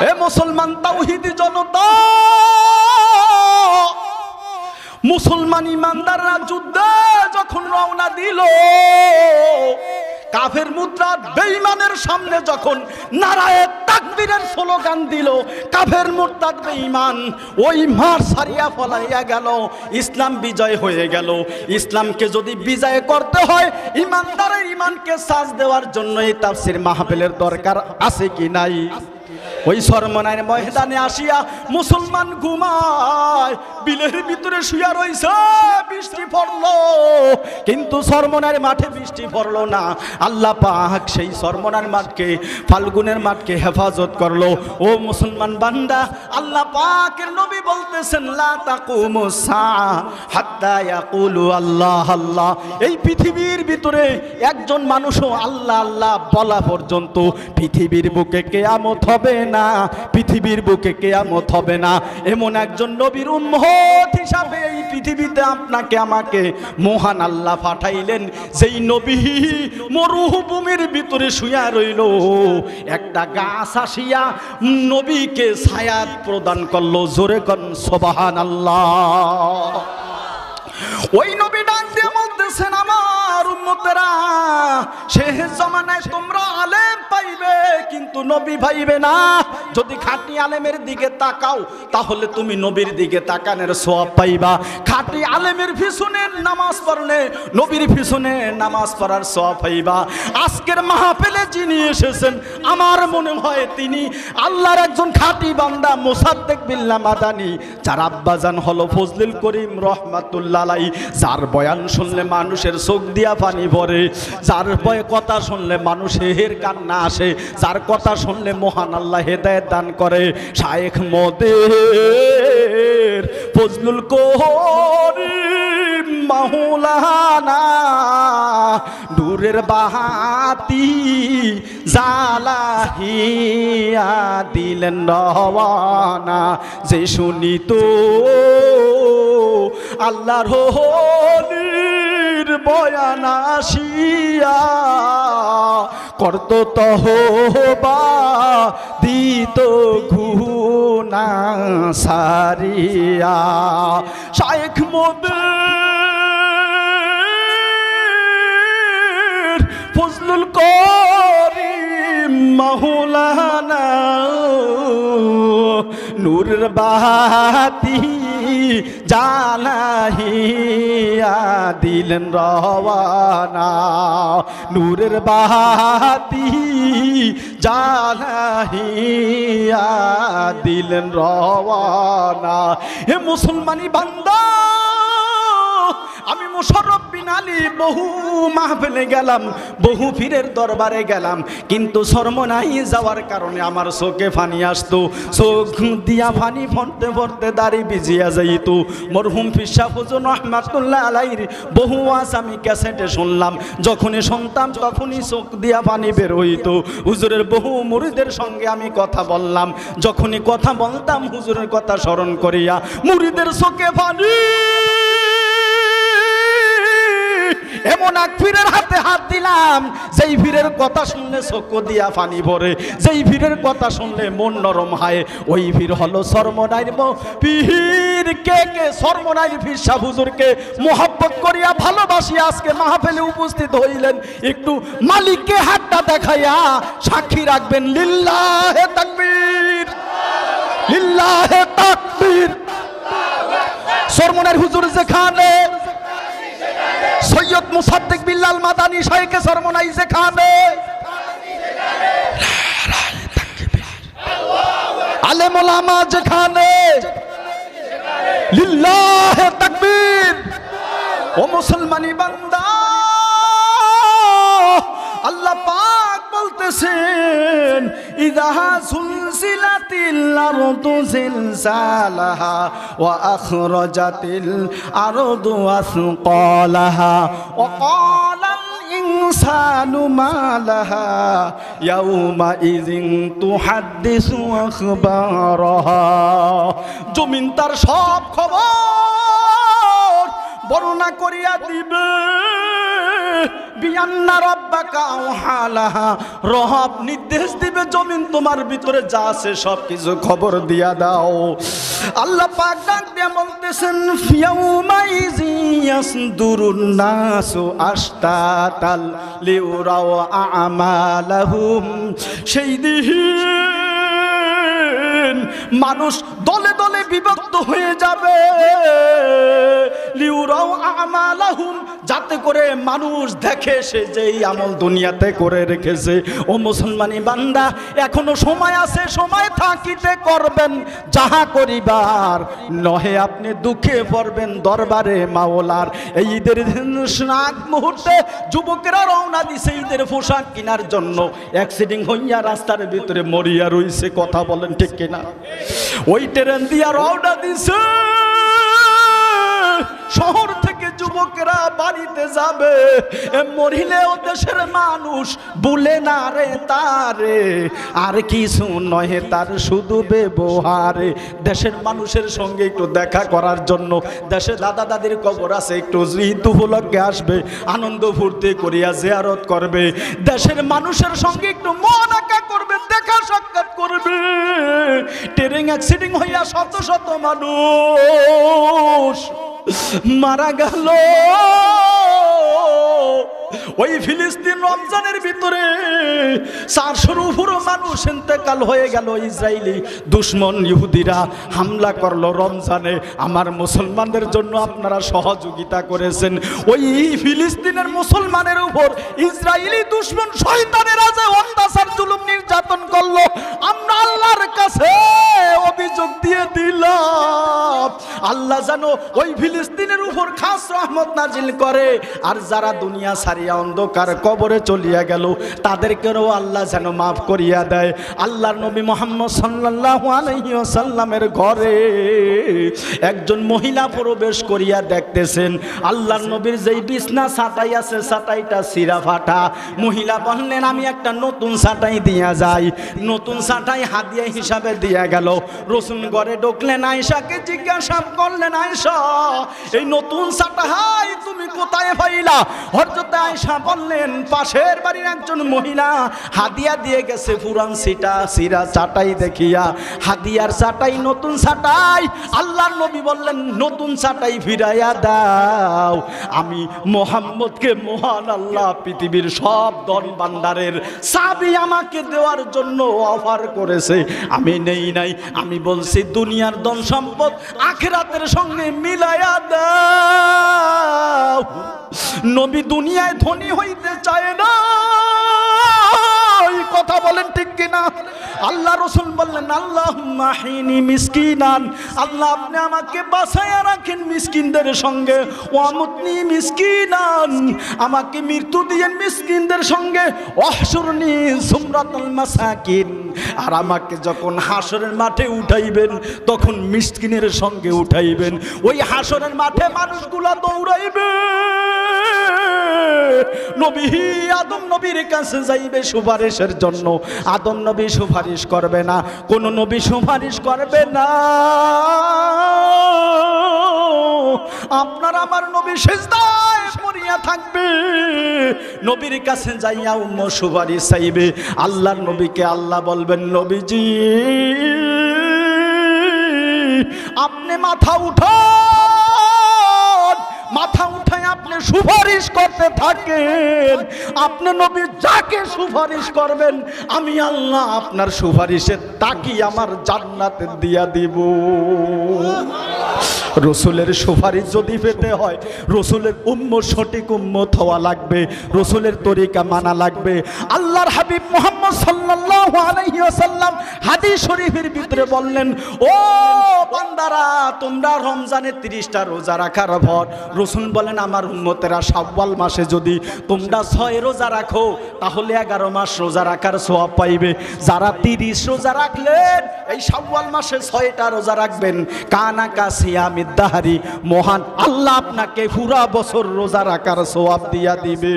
এ মুসলমান তাওহীদি জনতা, মুসলমান ইমানদাররা যুদ্ধে যখন রওনা দিল, কাফের মুদ্রা বেঈমানের সামনে যখন নারায়ে তাকবীরের স্লোগান দিল, কাফের মুরতাদ বেঈমান ওই মার সারিয়া ফলাইয়া গেল, ইসলাম বিজয় হয়ে গেল। ইসলামকে যদি বিজয় করতে হয়, ইমানদারের ইমানকে সাজ দেওয়ার জন্য এই তাফসীর মাহফিলের দরকার আছে কি নাই? ওই সরমনার ময়দানে আসিয়া মুসলমান ঘুমায়, বিলের ভিতরে শুয়া রইছে, বৃষ্টি পড়লো, কিন্তু সরমনার মাঠে বৃষ্টি পড়লো না। আল্লাহ পাক সেই সরমনার মাঠকে, ফাল্গুনের মাঠকে হেফাজত করলো। ও মুসলমান বান্দা, আল্লাহ পাকের নবী বলতেছেন, লা তাকুমুস সাআ হাত্তা ইয়াকুলু আল্লাহ আল্লাহ। এই পৃথিবীর ভিতরে একজন মানুষও আল্লাহ আল্লাহ বলা পর্যন্ত পৃথিবীর বুকে কিয়ামত হবে না, পৃথিবীর বুকে কিয়ামত হবে না। এমন একজন নবীর উম্মত হিসাবে এই পৃথিবীতে আপনাকে আমাকে মহান আল্লাহ পাঠাইলেন, যেই নবী মরুভূমির ভিতরে শুয়া রইল, একটা গাছ আসিয়া নবীকে ছায়া প্রদান করলো। জোরে কোন সুবহানাল্লাহ। ওই নবী ডাক দিয়ে বলতেছেন, আমার উম্মতেরা, শেষ জামানায় তোমরা আলেম পাইবে কিন্তু নবী পাইবে না। যদি খাঁটি আলেমের দিকে তাকাও, তাহলে তুমি নবীর দিকে তাকানোর সওয়াব পাইবা। খাঁটি আলেমের পিছনে নামাজ পড়লে নবীর পিছনে নামাজ পড়ার সওয়াব পাইবা। আজকের মাহফিলে যিনি এসেছেন, আমার মনে হয় তিনি আল্লাহর একজন খাঁটি বান্দা, মুসাদ্দিক বিল্লাহ মাদানী, যার আব্বাজান হলো ফজলুল করিম রহমাতুল্লাহ আলাইহি, যার বয়ান শুনলে মানুষের চোখ দিয়া পানি পড়ে, যার কথা শুনলে মানুষের কান্না আসে, যার কথা শুনলে মহান আল্লাহ হেদায়েত দান করে। শায়েখ মোদের ফজলুল করিম মাওলানা, নূরের বাতি জ্বালাহিয়া দিলেন রওয়ানা। যে শুনিত আল্লাহর হলির বয়ান আসিয়া, করত তওবা দিত গুনাহ সারিয়া। শায়েখ মোদের ফজলুল করিম মাওলানা, নূরের বাতি জ্বালাহিয়া দিলেন রওয়ানা, নূরের বাতি জ্বালাহিয়া দিলেন রওয়ানা। হে মুসলমানি বান্দা, আমি মুশাররফ বিন আলী বহু মাহফিলে গেলাম, বহু পীরের দরবারে গেলাম, কিন্তু শরমনাই যাওয়ার কারণে আমার চোখে পানি আসতো, চোখ দিয়া পানি পড়তে পড়তে দাড়ি ভিজিয়া যাইত। মরহুম পীর শাহ হুজুর রহমাতুল্লাহ আলাইহির বহু ওয়াজ আমি ক্যাসেটে শুনলাম, যখনই শুনতাম তখনই চোখ দিয়া পানি বের হইত। হুজুরের বহু মুরিদের সঙ্গে আমি কথা বললাম, যখনই কথা বলতাম হুজুরের কথা স্মরণ করিয়া মুরিদের চোখে পানি। এমন এক পীরের হাতে হাত দিলাম, যেই পীরের কথা শুনলে চোখ দিয়া পানি ভরে, যেই পীরের কথা শুনলে মন নরম হয়, ওই পীর হলো সরমনাইর পীর। কে কে সরমনাইর পীর শাহ হুজুরকে মোহাব্বত করিয়া ভালোবাসি আজকে মাহফিলে উপস্থিত হইলেন, একটু মালিককে হাতটা দেখাইয়া সাক্ষী রাখবেন। লিল্লাহে তাকবীর, লিল্লাহে তাকবীর। সরমনাইর হুজুর যেখানে, সৈয়দ মুসাদ্দিক বিল্লাল মাদানী শাইখে সরমনাই যেখানে, আলেম ওলামা যেখানে, লিল্লাহে তাকবীর। ও মুসলমানি বান্দা, আল্লাহ পাক বলতেছেন, ইযা সুলসিলাতিল আরদু জিলজালাহা ওয়া আখরাজাতিল আরদু আসকালাহা ওয়া ক্বালাল ইনসানু মা লাহা ইয়াউমা ইযিন তুহাদ্দিসু আখবারাহা। জমিন তার সব খবর বর্ণনা করিয়া দিবে, বিআন্না রাব্বাকা আওহালাহা, রব নির্দেশ দিবে জমিন তোমার ভিতরে যা আছে সব কিছু খবর দিয়া দাও। আল্লাহ পাক ডাক দিয়া বলতেছেন ফিয়াউমাইজি ইয়াসদুরুন নাসু আশতাতাল লিউরাও আমালাহুম, সেই দিন মানুষ দলে দলে বিভক্ত হয়ে যাবে, লিউরাও আমালাহুম, যাতে করে মানুষ দেখে সে যেই আমল দুনিয়াতে করে রেখেছে। ও মুসলমানি বান্দা, এখনো সময় আছে, সময় থাকিতে করবেন যাহা করিবার, নহে আপনি দুঃখে পড়বেন দরবারে মাওলার। এই ঈদের আগ মুহূর্তে যুবকেরা রওনা দিছে ঈদের পোশাক কেনার জন্য, অ্যাক্সিডেন্ট হইয়া রাস্তার ভিতরে মরিয়া রইছে। কথা বলেন ঠিক কিনা? ওই ট্রেন দিয়া রওনা দিছে, শহর থেকে যুবকেরা বাড়িতে যাবে, মরিলেও দেশের মানুষ বলে না রে তারে, আর কিছু নহে তার শুধু ব্যবহারে। দেশের মানুষের সঙ্গে একটু দেখা করার জন্য, দেশে দাদা দাদির কবর আছে, একটু ঈদ উপলক্ষে আসবে, আনন্দ ফুর্তি করিয়া জিয়ারত করবে, দেশের মানুষের সঙ্গে একটু মন একা করবে, দেখা সাক্ষাৎ করবে। ট্রেন অ্যাক্সিডেন্ট হইয়া শত শত মানুষ মারা গেল। ওই ফিলিস্তিন রমজানের ভিতরে 400-র উপরে মানুষ ইন্তেকাল হয়ে গেল। ইসরায়েলি দুশ্মন ইহুদিরা হামলা করলো রমজানে। আমার মুসলমানদের জন্য আপনারা সহযোগিতা করেছেন, ওই ফিলিস্তিনের মুসলমানের উপর ইসরায়েলি দুশ্মন শয়তানেরা যে অত্যাচার জুলুম নির্যাতন করলো, আমরা আল্লাহর কাছে অভিযোগ দিয়ে দিলাম, আল্লাহ যেন ওই ফিলিস্তিনের উপর খাস রহমত নাজিল করে। আর যারা দুনিয়া ছাড়িয়া অন্ধকার কবরে চলিয়া গেল, তাদেরকেও আল্লাহ যেন মাফ করিয়া দেয়। আল্লাহর নবী মুহাম্মদ সাল্লাল্লাহু আলাইহি ওয়াসাল্লামের ঘরে একজন মহিলা প্রবেশ করিয়া দেখতেছেন, আল্লাহর নবীর যেই বিছনা ছাটাই আছে, ছাটাইটা ছিঁড়া ফাটা। মহিলা বললেন আমি একটা নতুন ছাটাই দিয়া যাই। নতুন ছাটাই হাদিয়া হিসাবে দিয়া গেল। রাসূল ঘরে ঢুকলেন, আয়েশাকে জিজ্ঞাসা করলেন, আয়েশা এই নতুন ছাটাই তুমি কোথায় পাইলা? হযরত আয়েশা বললেন, পাশের বাড়ির একজন মহিলা হাদিয়া দিয়ে গেছে পুরান সিরা চাটাই দেখিয়া। হাদিয়ার চাটাই নতুন চাটাই। আল্লাহর নবী বললেন, নতুন চাটাই ফিরাইয়া দাও। আমি মুহাম্মদকে মহান আল্লাহ পৃথিবীর সব ধন ভান্ডারের চাবি আমাকে দেওয়ার জন্য অফার করেছে, আমি নেই নাই। আমি বলছি দুনিয়ার ধন সম্পদ আখিরাতের সঙ্গে মিলাইয়া দাও। নবী দুনিয়ায় ধনী হইতে চায় না, কথা বলেন ঠিক কিনা? আল্লাহ রাসূল বললেন, আল্লাহুম্মা হিনি মিসকিনান, আল্লাহ আপনি আমাকে বাঁচায়া রাখেন মিসকিনদের সঙ্গে। ওয়ামুতনি মিসকিনান, আমাকে মৃত্যু দিয়েন মিসকিনদের সঙ্গে। ওয়াহশুরনি যুমরাতাল মাসাকিন, আর আমাকে যখন হাসরের মাঠে উঠাইবেন তখন মিসকিনের সঙ্গে উঠাইবেন। ওই হাসরের মাঠে মানুষগুলা দৌড়াইবে, নবী আদম নবীর কাছে যাইবে সুপারিশের জন্য। আদম নবী সুপারিশ করবে না, কোন নবী সুপারিশ করবে না। আপনার আমার নবী সিজদায় পড়িয়া থাকবে, নবীর কাছে যাইয়া উম্মত সুপারিশ চাইবে। আল্লাহর নবীকে আল্লাহ বলবেন, নবীজি আপনি মাথা উঠান, মাথা উঠায় আপনি সুপারিশ করতে থাকেন। আপনি নবী যাকে সুপারিশ করবেন আমি আল্লাহ আপনার সুপারিশে তাকি আমার জান্নাতে দিয়া দিব। রসুলের সুপারিশ যদি পেতে হয়, রসুলের উম্মত সঠিক উম্মত হওয়া লাগবে, রসুলের তরিকা মানা লাগবে। আল্লাহর হাবিব মুহাম্মদ সাল্লাল্লাহু আলাইহি ওয়াসাল্লাম হাদিস শরীফের ভিতরে বললেন, ও বান্দারা তোমরা রমজানে 30টা রোজা রাখার পর, রসুল বলেন আমার উম্মতেরা শাওয়াল মাসে যদি তোমরা 6 রোজা রাখো তাহলে 11 মাস রোজা রাখার সওয়াব পাইবে। যারা 30 রোজা রাখলেন এই শাওয়াল মাসে 6টা রোজা রাখবেন, কানা কাসিয়ামি দাহারি, মহান আল্লাহ আপনাকে পুরা বছর রোজা রাখার সওয়াব দিয়া দিবে।